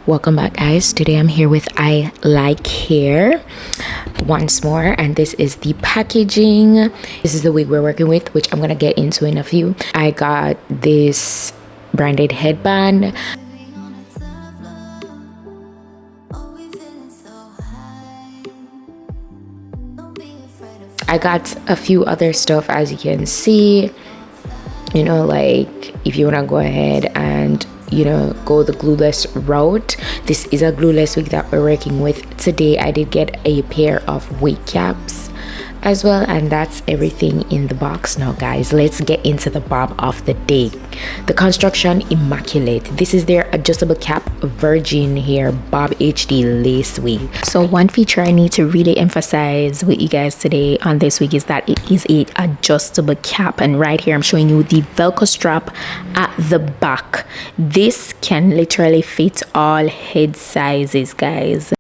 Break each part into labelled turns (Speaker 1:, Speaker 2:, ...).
Speaker 1: Welcome back, guys. Today I'm here with Ilikehair once more, and this is the packaging. This is the wig we're working with, which I'm gonna get into in a few. I got this branded headband. I got a few other stuff, as you can see, you know, like if you want to go ahead and, you know, go the glueless route. This is a glueless wig that we're working with today. I did get a pair of wig caps as well, and that's everything in the box. Now guys, let's get into the bob of the day. The construction immaculate. This is their adjustable cap virgin hair bob HD lace wig. So one feature I need to really emphasize with you guys today on this wig is that it is a adjustable cap, and right here I'm showing you the Velcro strap at the back. This can literally fit all head sizes, guys.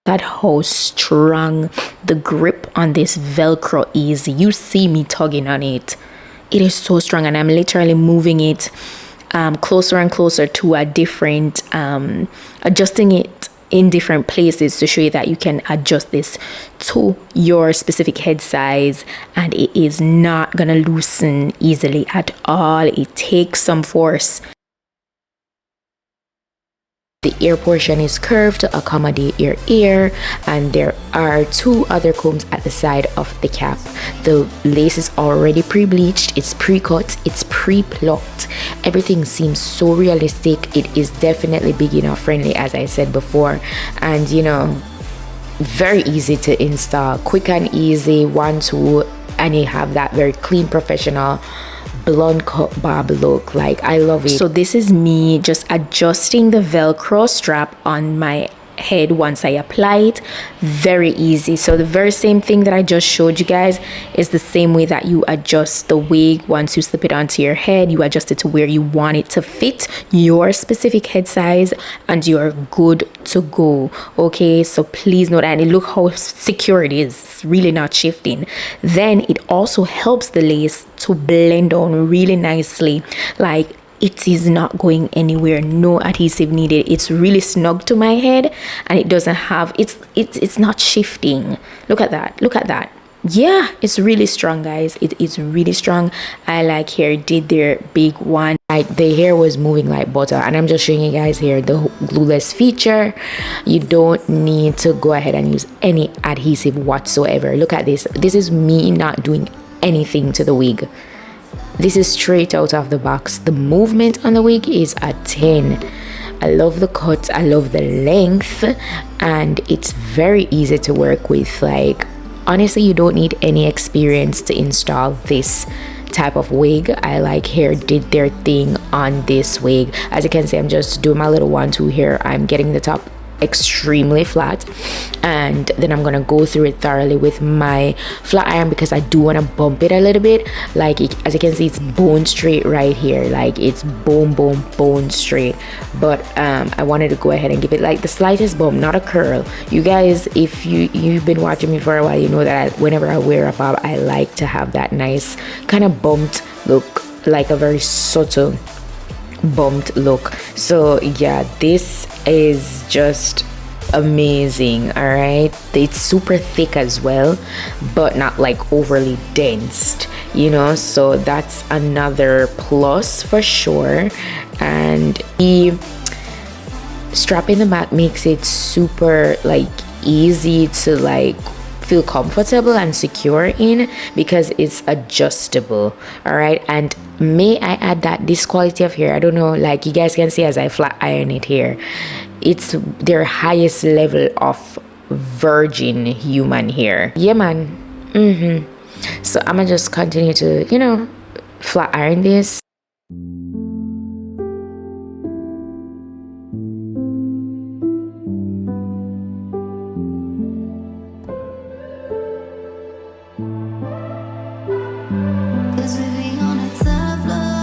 Speaker 1: At how strong the grip on this Velcro is. You see me tugging on it. It is so strong, and I'm literally moving it closer and closer to a different, adjusting it in different places to show you that you can adjust this to your specific head size, and it is not gonna loosen easily at all. It takes some force. The ear portion is curved to accommodate your ear, and there are two other combs at the side of the cap. The lace is already pre-bleached, it's pre-cut, it's pre-plucked. Everything seems so realistic. It is definitely beginner friendly, as I said before, and you know, very easy to install, quick and easy, 1, 2, and you have that very clean professional blonde cut bob look. Like, I love it. So this is me just adjusting the Velcro strap on my head once I apply it. Very easy. So the very same thing that I just showed you guys is the same way that you adjust the wig. Once you slip it onto your head, you adjust it to where you want it to fit your specific head size, and you're good to go. Okay, so please note that, and look how secure it is. It's really not shifting. Then it also helps the lace to blend on really nicely. Like, it is not going anywhere, no adhesive needed. It's really snug to my head, and it doesn't have, it's not shifting. Look at that, look at that. Yeah, it's really strong, guys. It is really strong. Ilikehair did their big one. Like, the hair was moving like butter, and I'm just showing you guys here the glueless feature. You don't need to go ahead and use any adhesive whatsoever. Look at this. This is me not doing anything to the wig. This is straight out of the box. The movement on the wig is a 10. I love the cut, I love the length, and it's very easy to work with. Like, honestly, you don't need any experience to install this type of wig. Ilikehair did their thing on this wig. As you can see, I'm just doing my little 1-2 here. I'm getting the top extremely flat, and then I'm gonna go through it thoroughly with my flat iron, because I do want to bump it a little bit. Like, as you can see, it's bone straight right here. Like, it's bone straight, but I wanted to go ahead and give it like the slightest bump, not a curl. You guys, if you've been watching me for a while, you know that whenever I wear a bob, I like to have that nice kind of bumped look, like a very subtle bumped look. So yeah, this is just amazing. All right, it's super thick as well, but not like overly dense, you know, so that's another plus for sure. And the strap in the back makes it super like easy to like feel comfortable and secure in, because it's adjustable. All right, and may I add that this quality of hair, I don't know, like you guys can see as I flat iron it here, it's their highest level of virgin human hair. Yeah, man. So I'm gonna just continue to, you know, flat iron this.
Speaker 2: Cause we be on a tough love.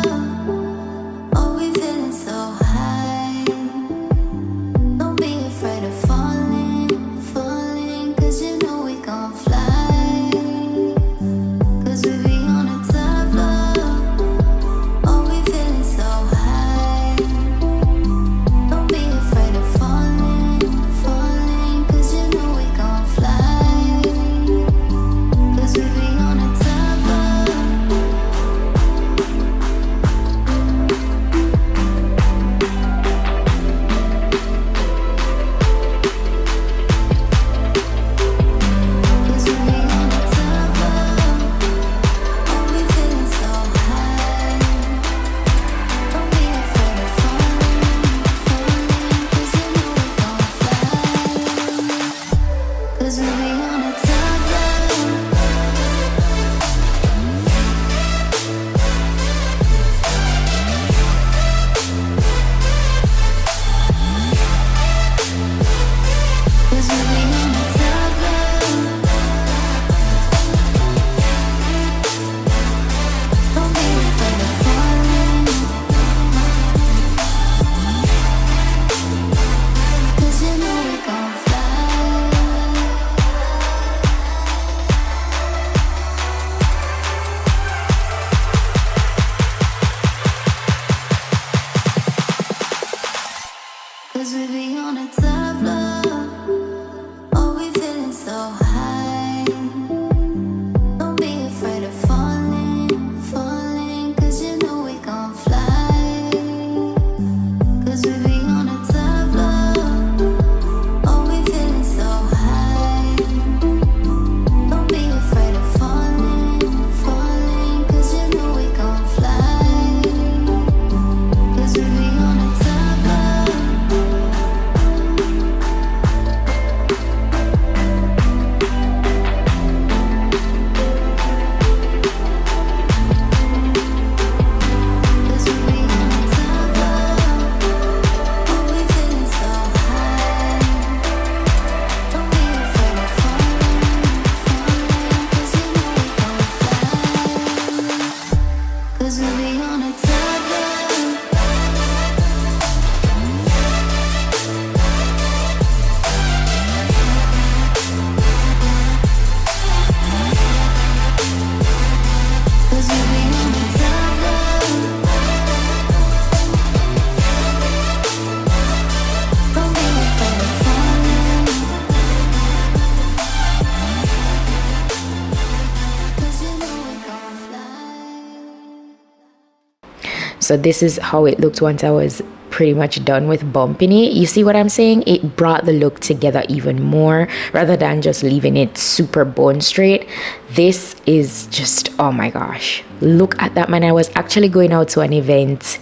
Speaker 1: So this is how it looked once I was pretty much done with bumping it. You see what I'm saying? It brought the look together even more rather than just leaving it super bone straight. This is just, oh my gosh, look at that, man. I was actually going out to an event.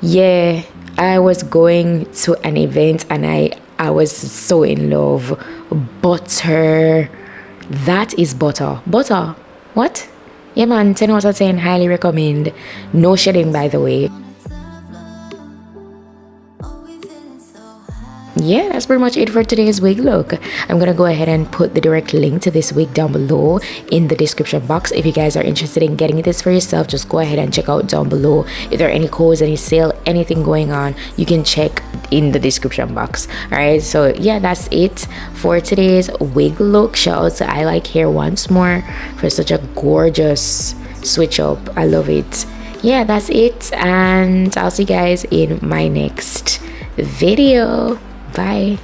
Speaker 1: Yeah, I was going to an event and I was so in love. Butter, that is butter. What? Yeah, man, 10 out of 10, highly recommend. No shedding, by the way. Yeah, that's pretty much it for today's wig look. I'm gonna go ahead and put the direct link to this wig down below in the description box. If you guys are interested in getting this for yourself, just go ahead and check out down below. If there are any codes, any sale, anything going on, you can check in the description box. All right, so yeah, that's it for today's wig look. Shout out to Ilikehair once more for such a gorgeous switch up. I love it. Yeah, that's it, and I'll see you guys in my next video. Bye.